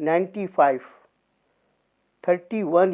31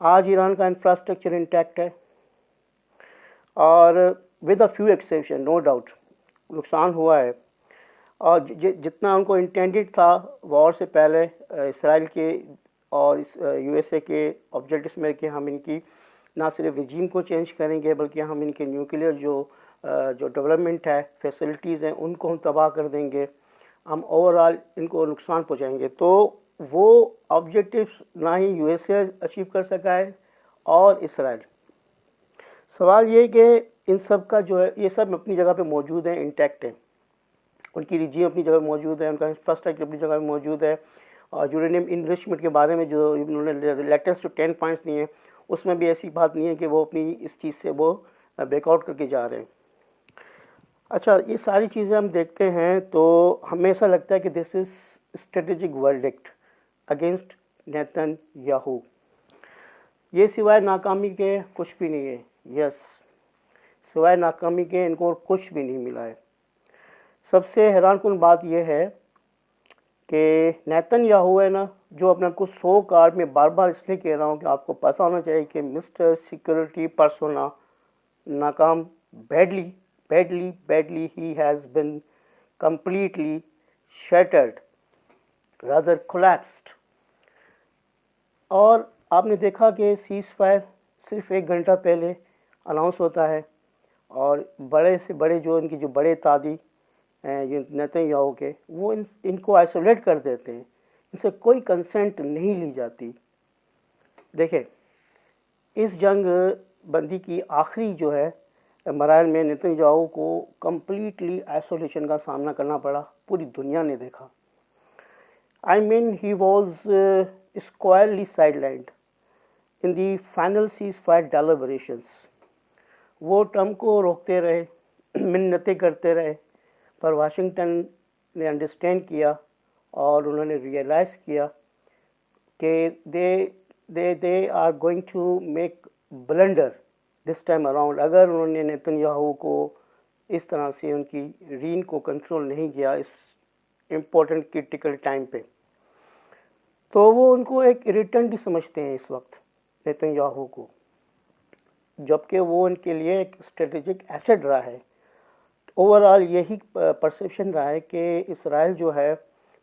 آج ایران کا infrastructure intact ہے، اور with a few exception no doubt نقصان ہوا ہے، اور جتنا ان کو انٹینڈڈ تھا وار سے پہلے اسرائیل کے اور یو ایس اے کے آبجیکٹس میں کہ ہم ان کی نہ صرف رجیم کو چینج کریں گے بلکہ ہم ان کے نیوکلیئر جو ڈیولپمنٹ ہے، فیسلٹیز ہیں، ان کو ہم تباہ کر دیں گے، ہم اوور آل ان کو نقصان پہنچائیں گے، تو وہ آبجیکٹیوز نہ ہی یو ایس اے اچیو کر سکا ہے اور اسرائیل۔ سوال یہ کہ ان سب کا جو ہے یہ سب اپنی جگہ پہ موجود ہیں، انٹیکٹ ہیں، ان کی رجیم اپنی جگہ موجود ہے، ان کا انفراسٹرکچر اپنی جگہ موجود ہے، اور یورینیم انرچمنٹ کے بارے میں جو انہوں نے لیٹسٹ 10 پوائنٹس دیے ہیں اس میں بھی ایسی بات نہیں ہے کہ وہ اپنی اس چیز سے وہ بیک آؤٹ کر کے جا رہے ہیں۔ اچھا، یہ ساری چیزیں ہم دیکھتے ہیں تو ہمیں ایسا لگتا ہے کہ this is strategic verdict against Netanyahu. یہ سوائے ناکامی کے کچھ بھی نہیں ہے، یس، سوائے ناکامی کے ان کو کچھ بھی نہیں ملا ہے۔ سب سے حیران کن بات یہ ہے کہ نیتن یاہو ہے نا، جو اپنے کو 100 کارڈ میں بار بار اس لیے کہہ رہا ہوں کہ آپ کو پتہ ہونا چاہیے کہ مسٹر سیکورٹی پرسونا ناکام badly he has been completely shattered rather collapsed. اور آپ نے دیکھا کہ سیز فائر صرف 1 گھنٹہ پہلے اناؤنس ہوتا ہے، اور بڑے سے بڑے جو ان کی جو بڑے تادی نیتن یاہو کے، وہ ان کو آئسولیٹ کر دیتے ہیں، ان سے کوئی کنسنٹ نہیں لی جاتی۔ دیکھیں، اس جنگ بندی کی آخری جو ہے مراحل میں نیتن یاہو کو کمپلیٹلی آئسولیشن کا سامنا کرنا پڑا، پوری دنیا نے دیکھا۔ I mean, he was squarely sidelined in the final ceasefire deliberations. وہ ٹرمپ کو روکتے رہے، منتیں کرتے رہے، پر واشنگٹن نے انڈرسٹینڈ کیا اور انہوں نے ریئلائز کیا کہ they are going to make blunder this time around۔ اگر انہوں نے نیتن یاہو کو اس طرح سے ان کی رین کو کنٹرول نہیں کیا اس امپورٹنٹ کرٹیکل ٹائم پہ، تو وہ ان کو ایک irritant بھی سمجھتے ہیں اس وقت نیتن یاہو کو، جبکہ وہ ان کے لیے ایک اسٹریٹجک ایسٹ رہا ہے۔ اوور آل یہی پرسیپشن رہا ہے کہ اسرائیل جو ہے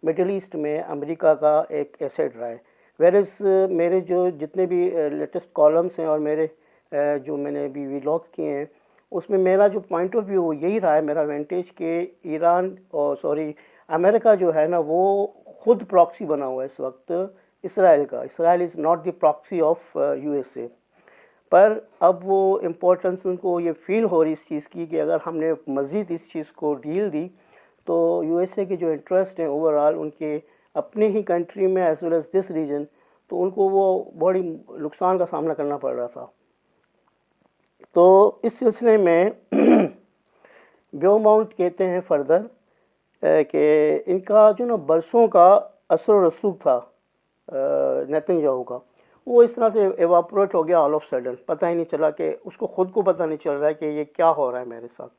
مڈل ایسٹ میں امریکہ کا ایک ایسٹ رہا ہے، ویئرز میرے جو جتنے بھی لیٹسٹ کالمس ہیں اور میرے جو میں نے ابھی ولاگ کیے ہیں اس میں میرا جو پوائنٹ آف ویو وہ یہی رہا ہے، میرا وینٹیج، کہ امریکہ جو ہے نا وہ خود پراکسی بنا ہوا ہے اس وقت اسرائیل کا۔ Israel is not the proxy of U S A, پر اب وہ امپورٹنس ان کو یہ فیل ہو رہی اس چیز کی کہ اگر ہم نے مزید اس چیز کو ڈھیل دی تو یو ایس اے کے جو انٹرسٹ ہیں اوور آل ان کے اپنے ہی کنٹری میں as well as this region, تو ان کو وہ بڑی نقصان کا سامنا کرنا پڑ رہا تھا۔ تو اس سلسلے میں بیوماؤنٹ کہتے ہیں فردر کہ ان کا جو نا برسوں کا اثر و رسوخ تھا نیتن یاہو کا، وہ اس طرح سے ایواپوریٹ ہو گیا آل آف سڈن، پتہ ہی نہیں چلا، کہ اس کو خود کو پتہ نہیں چل رہا ہے کہ یہ کیا ہو رہا ہے میرے ساتھ۔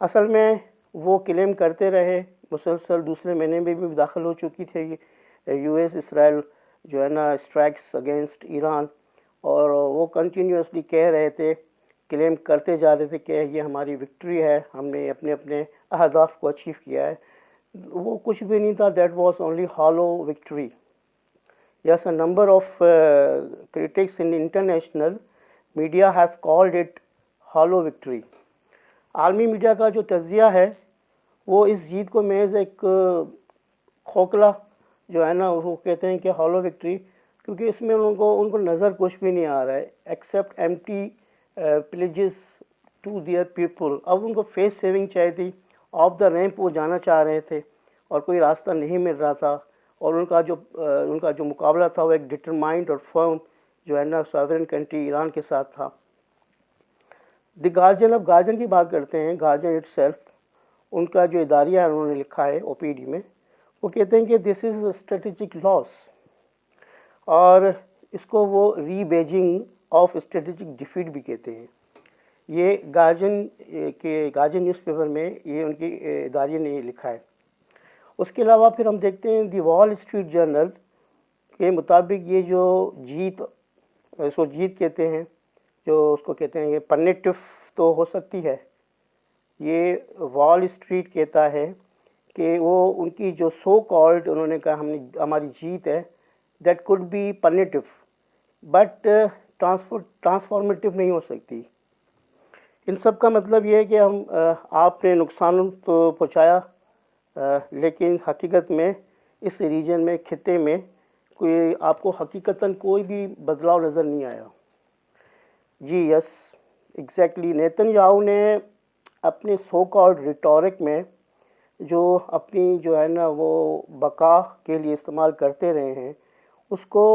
اصل میں وہ کلیم کرتے رہے مسلسل، دوسرے مہینے میں بھی داخل ہو چکی تھی یو ایس اسرائیل جو ہے نا اسٹرائکس اگینسٹ ایران، اور وہ کنٹینیوسلی کہہ رہے تھے، کلیم کرتے جا رہے تھے کہ یہ ہماری وکٹری ہے، ہم نے اپنے اہداف کو اچیو کیا ہے۔ وہ کچھ بھی نہیں تھا، that was only ہالو victory. Yes, a number of critics in international media have called it hollow victory۔ عالمی میڈیا کا جو تجزیہ ہے وہ اس جیت کو محض ایک کھوکھلا جو ہے نا وہ کہتے ہیں کہ ہالو وکٹری، کیونکہ اس میں ان کو نظر کچھ بھی نہیں آ رہا ہے except empty pledges to their people. اب ان کو فیس سیونگ چاہیے تھی، آف دا ریمپ وہ جانا چاہ رہے تھے اور کوئی راستہ نہیں مل رہا تھا، اور ان کا جو مقابلہ تھا وہ ایک ڈٹرمائنڈ اور فرم جو ہے نا ساورن کنٹری ایران کے ساتھ تھا۔ دی گارجین، اب گارجین کی بات کرتے ہیں، گارجین اٹ سیلف، ان کا جو اداریہ انہوں نے لکھا ہے او پی ڈی میں، وہ کہتے ہیں کہ دس از اے اسٹریٹجک لاس، اور اس کو وہ ری بیجنگ آف اسٹریٹجک ڈیفیٹ بھی کہتے ہیں۔ یہ گارجین نیوز پیپر میں یہ ان کی اداریہ نے لکھا ہے۔ اس کے علاوہ پھر ہم دیکھتے ہیں دی وال اسٹریٹ جرنل کے مطابق یہ جو جیت اس کو جیت کہتے ہیں، جو اس کو کہتے ہیں یہ پنیٹو تو ہو سکتی ہے، یہ وال اسٹریٹ کہتا ہے کہ وہ ان کی جو سو کالڈ انہوں نے کہا ہماری جیت ہے، that could be punitive but transformative نہیں ہو سکتی۔ ان سب کا مطلب یہ ہے کہ آپ نے نقصان تو پہنچایا، لیکن حقیقت میں اس ریجن میں، خطے میں کوئی آپ کو حقیقتاً کوئی بھی بدلاؤ نظر نہیں آیا۔ جی یس ایگزیکٹلی، نیتن یاہو نے اپنے سو کالڈ ریٹورک میں جو اپنی جو ہے نا وہ بقا کے لیے استعمال کرتے رہے ہیں، اس کو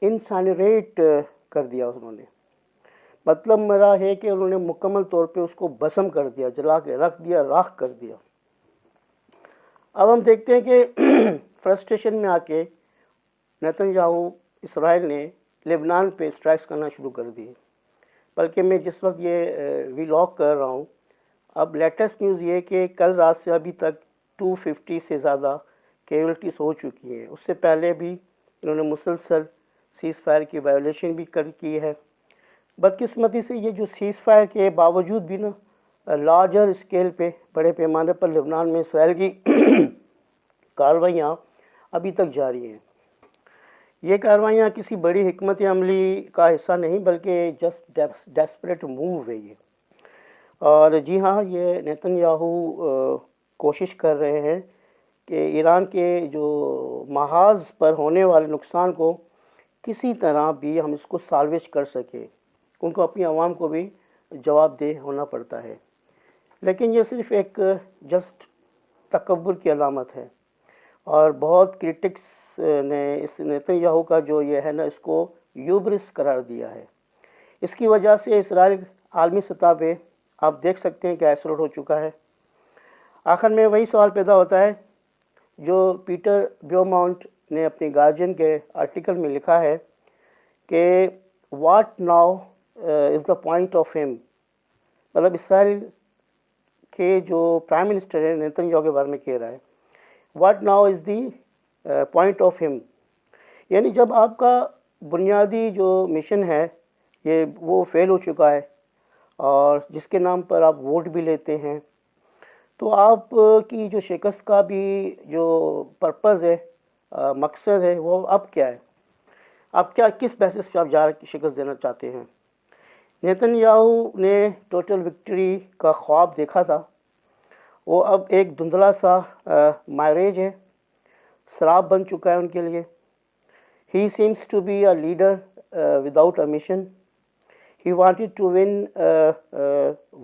انسانریٹ کر دیا انہوں نے۔ مطلب میرا ہے کہ انہوں نے مکمل طور پہ اس کو بسم کر دیا، جلا کے رکھ دیا، راکھ کر دیا۔ اب ہم دیکھتے ہیں کہ فرسٹریشن میں آ کے نیتن یاہو اسرائیل نے لبنان پہ اسٹرائکس کرنا شروع کر دیے، بلکہ میں جس وقت یہ ویلاگ کر رہا ہوں، اب لیٹسٹ نیوز یہ کہ کل رات سے ابھی تک 250 سے زیادہ کیجویلٹیز ہو چکی ہیں۔ اس سے پہلے بھی انہوں نے مسلسل سیز فائر کی وائلیشن بھی کی ہے۔ بدقسمتی سے یہ جو سیز فائر کے باوجود بھی نا لارجر اسکیل پہ، بڑے پیمانے پر لبنان میں اسرائیل کی کارروائیاں ابھی تک جاری ہیں۔ یہ کارروائیاں کسی بڑی حکمت عملی کا حصہ نہیں، بلکہ جسٹ ڈیسپریٹ موو ہے یہ۔ اور جی ہاں، یہ نیتن یاہو کوشش کر رہے ہیں کہ ایران کے جو محاذ پر ہونے والے نقصان کو کسی طرح بھی ہم اس کو سالویج کر سکیں۔ ان کو اپنی عوام کو بھی جواب دہ ہونا پڑتا ہے، لیکن یہ صرف ایک جسٹ تکبر کی علامت ہے۔ اور بہت کرٹکس نے اس نیتن یاہو کا جو یہ ہے نا اس کو یوبرس قرار دیا ہے۔ اس کی وجہ سے اسرائیل عالمی سطح پہ آپ دیکھ سکتے ہیں کہ آئسولیٹ ہو چکا ہے۔ آخر میں وہی سوال پیدا ہوتا ہے جو پیٹر بیوماؤنٹ نے اپنی گارجین کے آرٹیکل میں لکھا ہے کہ what now is the point of ہم، مطلب اسرائیل کے جو پرائم منسٹر ہے نیتن یاہو کے بارے میں کہہ رہا ہے، what now is the point of ہم، یعنی جب آپ کا بنیادی جو مشن ہے یہ وہ فیل ہو چکا ہے اور جس کے نام پر آپ ووٹ بھی لیتے ہیں، تو آپ کی جو شکست کا بھی جو پرپز ہے، مقصد ہے، وہ اب کیا ہے؟ آپ کس بیسس پہ آپ شکست دینا چاہتے ہیں؟ نیتن یاہو نے ٹوٹل وکٹری کا خواب دیکھا تھا، وہ اب ایک دھندلا سا مائریج ہے، سراب بن چکا ہے ان کے لیے۔ He seems to be a leader without a mission. He wanted to win a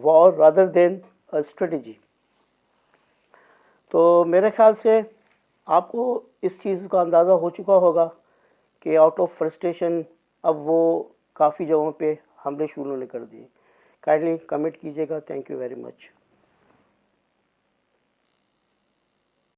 war rather than a strategy. تو میرے خیال سے آپ کو اس چیز کا اندازہ ہو چکا ہوگا کہ آؤٹ آف فرسٹریشن اب وہ کافی جگہوں پہ حملے شروع نے کر دیے۔ کائنڈلی کمنٹ کیجیے گا۔ Thank you very much.